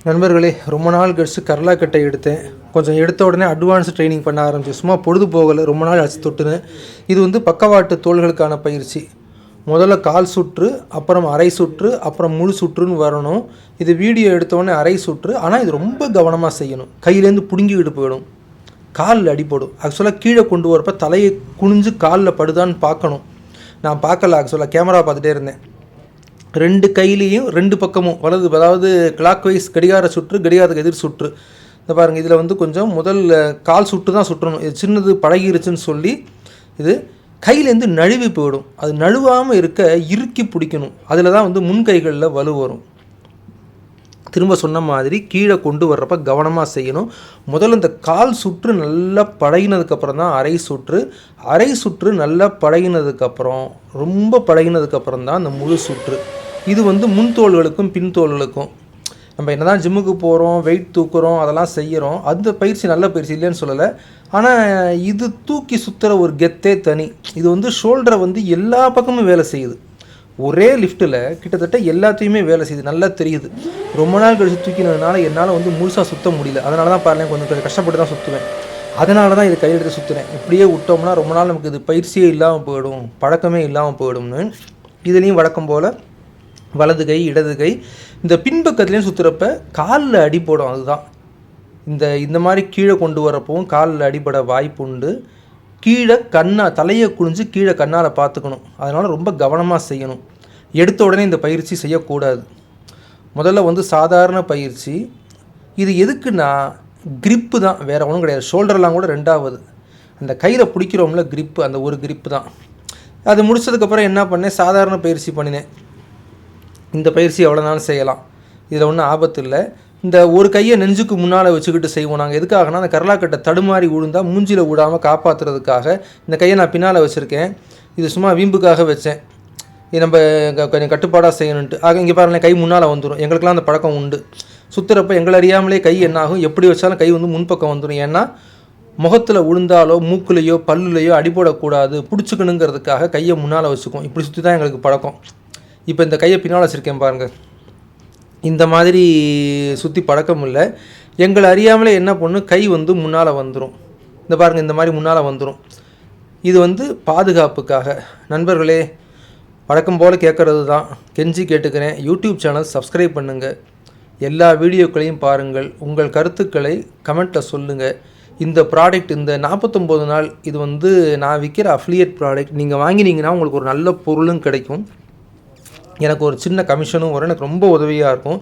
நண்பர்களே, ரொம்ப நாள் கழிச்சு கர்லாக்கட்டை எடுத்தேன். கொஞ்சம் எடுத்த உடனே அட்வான்ஸ் ட்ரைனிங் பண்ண ஆரம்பிச்சு. சும்மா பொழுது போகலை, ரொம்ப நாள் அடிச்சு தொட்டுனேன். இது பக்கவாட்டு தோள்களுக்கான பயிற்சி. முதல்ல கால் சுற்று, அப்புறம் அரை சுற்று, அப்புறம் முழு சுற்றுன்னு வரணும். இது வீடியோ எடுத்தோடனே அரை சுற்று. ஆனால் இது ரொம்ப கவனமாக செய்யணும். கையிலேருந்து பிடுங்கிக்கிட்டு போயிடும், காலில் அடிப்படும். ஆக்சுவலாக கீழே கொண்டு வரப்போ தலையை குனிஞ்சு காலில் படுதான்னு பார்க்கணும். நான் பார்க்கல, ஆக்சுவலாக கேமரா பார்த்துட்டே இருந்தேன். ரெண்டு கையிலையும் ரெண்டு பக்கமும் வலது, அதாவது கிளாக் வைஸ் கடிகார சுற்று, கடிகாரத்துக்கு எதிர் சுற்று. இந்த பாருங்கள், இதில் கொஞ்சம் முதல் கால் சுற்று தான் சுற்றணும். இது சின்னது பழகிருச்சுன்னு சொல்லி இது கையிலேருந்து நழுவி போயிடும். அது நழுவாமல் இருக்க இறுக்கி பிடிக்கணும். அதில் தான் முன் கைகளில் வலு வரும். திரும்ப சொன்ன மாதிரி கீழே கொண்டு வர்றப்ப கவனமாக செய்யணும். முதல்ல இந்த கால் சுற்று நல்லா பழகினதுக்கப்புறம் தான் அரை சுற்று. அரை சுற்று நல்லா பழகினதுக்கப்புறம், ரொம்ப பழகினதுக்கப்புறம் தான் அந்த முழு சுற்று. இது முன் தோள்களுக்கும் பின் தோள்களுக்கும். நம்ம என்ன தான் ஜிம்முக்கு போகிறோம், வெயிட் தூக்குறோம், அதெல்லாம் செய்கிறோம். அந்த பயிற்சி நல்ல பயிற்சி இல்லைன்னு சொல்லலை. ஆனால் இது தூக்கி சுற்றுற ஒரு கெத்தே தனி. இது ஷோல்டரை எல்லா பக்கமும் வேலை செய்யுது. ஒரே லிஃப்ட்டில் கிட்டத்தட்ட எல்லாத்தையுமே வேலை செய்யுது, நல்லா தெரியுது. ரொம்ப நாள் கழிச்சு தூக்கினதுனால என்னால் முழுசாக சுற்ற முடியல. அதனால தான் பாருங்கள், கொஞ்சம் கஷ்டப்பட்டு தான் சுற்றுவேன். அதனால தான் இது கையெடுத்து சுற்றுறேன். இப்படியே விட்டோம்னா ரொம்ப நாள் நமக்கு இது பயிற்சியே இல்லாமல் போயிடும், பழக்கமே இல்லாமல் போயிடும்னு. இதுலேயும் வழக்கம் போல் வலது கை இடது கை இந்த பின்பக்கத்துலேயும் சுற்றுறப்ப காலில் அடிப்படும். அதுதான் இந்த மாதிரி கீழே கொண்டு வரப்பவும் காலில் அடிபட வாய்ப்பு உண்டு. கீழே தலையை குனிஞ்சு கீழே கண்ணால் பார்த்துக்கணும். அதனால் ரொம்ப கவனமாக செய்யணும். எடுத்த உடனே இந்த பயிற்சி செய்யக்கூடாது. முதல்ல சாதாரண பயிற்சி. இது எதுக்குன்னா கிரிப்பு தான், வேறு ஒன்றும் கிடையாது. ஷோல்டர்லாம் கூட ரெண்டாவது. அந்த கையில் பிடிக்கிறோம்ல கிரிப்பு, அந்த ஒரு கிரிப்பு தான். அது முடிச்சதுக்கப்புறம் என்ன பண்ணேன், சாதாரண பயிற்சி பண்ணினேன். இந்த பயிற்சி எவ்வளோ நாளும் செய்யலாம், இதில் ஒன்றும் ஆபத்து இல்லை. இந்த ஒரு கையை நெஞ்சுக்கு முன்னால் வச்சுக்கிட்டு செய்வோம். நாங்கள் எதுக்காகனா, அந்த கர்லாக்கட்டை தடுமாறி விழுந்தால் மூஞ்சியில் விடாமல் காப்பாற்றுறதுக்காக இந்த கையை நான் பின்னால் வச்சுருக்கேன். இது சும்மா வீம்புக்காக வச்சேன். இது நம்ம கொஞ்சம் கட்டுப்பாடாக செய்யணுன்ட்டு. ஆக இங்கே பாருங்கள், கை முன்னால் வந்துடும். எங்களுக்கெல்லாம் அந்த பழக்கம் உண்டு. சுற்றுறப்ப எங்களை அறியாமலே கை என்னாகும், எப்படி வச்சாலும் கை முன்பக்கம் வந்துடும். ஏன்னா முகத்தில் விழுந்தாலோ மூக்குலையோ பல்லுலையோ அடிபடக்கூடாது, பிடிச்சிக்கணுங்கிறதுக்காக கையை முன்னால் வச்சுக்கும். இப்படி சுற்றி தான் எங்களுக்கு பழக்கம். இப்போ இந்த கையை பின்னால் வச்சுருக்கேன் பாருங்கள். இந்த மாதிரி சுற்றி பழக்கம் இல்லை. எங்களை அறியாமலே என்ன பண்ணும், கை முன்னால் வந்துடும். இந்த பாருங்கள், இந்த மாதிரி முன்னால் வந்துடும். இது பாதுகாப்புக்காக. நண்பர்களே, வழக்கம் போல் கேட்குறது தான், கெஞ்சி கேட்டுக்கிறேன். யூடியூப் சேனல் சப்ஸ்கிரைப் பண்ணுங்கள், எல்லா வீடியோக்களையும் பாருங்கள், உங்கள் கருத்துக்களை கமெண்ட்டில் சொல்லுங்கள். இந்த ப்ராடக்ட், இந்த 49 நாள் இது நான் விற்கிற அஃபிலியேட் ப்ராடக்ட். நீங்கள் வாங்கினீங்கன்னா உங்களுக்கு ஒரு நல்ல பொருளும் கிடைக்கும், எனக்கு ஒரு சின்ன கமிஷனும் வரும். எனக்கு ரொம்ப உதவியாக இருக்கும்.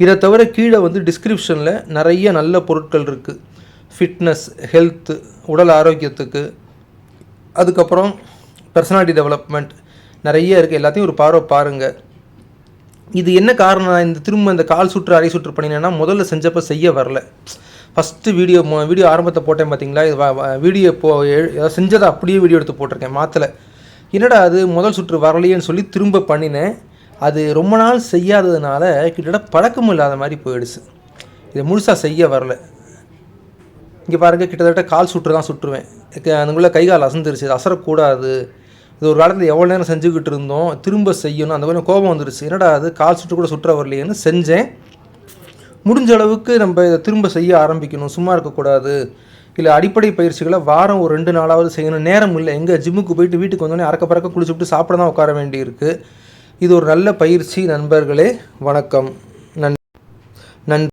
இதை தவிர கீழே டிஸ்கிரிப்ஷனில் நிறைய நல்ல பொருட்கள் இருக்குது. ஃபிட்னஸ், ஹெல்த்து, உடல் ஆரோக்கியத்துக்கு, அதுக்கப்புறம் பர்சனாலிட்டி டெவலப்மெண்ட் நிறைய இருக்குது. எல்லாத்தையும் ஒரு பார்வை பாருங்கள். இது என்ன காரணம், திரும்ப இந்த கால் சுற்று அரை சுற்று பண்ணினேன்னா முதல்ல செஞ்சப்போ செய்ய வரல. ஃபஸ்ட்டு வீடியோ ஆரம்பத்தை போட்டேன் பார்த்தீங்களா, இது வீடியோ ஏதாவது செஞ்சதை அப்படியே வீடியோ எடுத்து போட்டிருக்கேன், மாற்றலை. என்னடா அது முதல் சுற்று வரலையேன்னு சொல்லி திரும்ப பண்ணினேன். அது ரொம்ப நாள் செய்யாததுனால கிட்டத்தட்ட பழக்கமும் இல்லாத மாதிரி போயிடுச்சு. இதை முழுசாக செய்ய வரல. இங்கே பாருங்கள், கிட்டத்தட்ட கால் சுற்று தான் சுற்றுவேன். அதுக்குள்ளே கை கால் அசந்துருச்சு. இது அசரக்கூடாது. இது ஒரு காலத்தில் எவ்வளோ நேரம் செஞ்சுக்கிட்டு இருந்தோம், திரும்ப செய்யணும். அந்த கொஞ்சம் கோபம் வந்துருச்சு. என்னடா அது கால் சுற்று கூட சுற்ற வரலையேன்னு செஞ்சேன். முடிஞ்ச அளவுக்கு நம்ம இதை திரும்ப செய்ய ஆரம்பிக்கணும், சும்மா இருக்கக்கூடாது. இல்லை அடிப்படை பயிற்சிகளை வாரம் ஒரு 2 நாளாவது செய்யணும். நேரம் இல்லை. எங்கே ஜிம்முக்கு போயிட்டு வீட்டுக்கு வந்தோடனே அறக்க பறக்க குளிச்சுட்டு சாப்பிட தான் உட்கார வேண்டியிருக்கு. இது ஒரு நல்ல பயிற்சி நண்பர்களே. வணக்கம். நன்றி.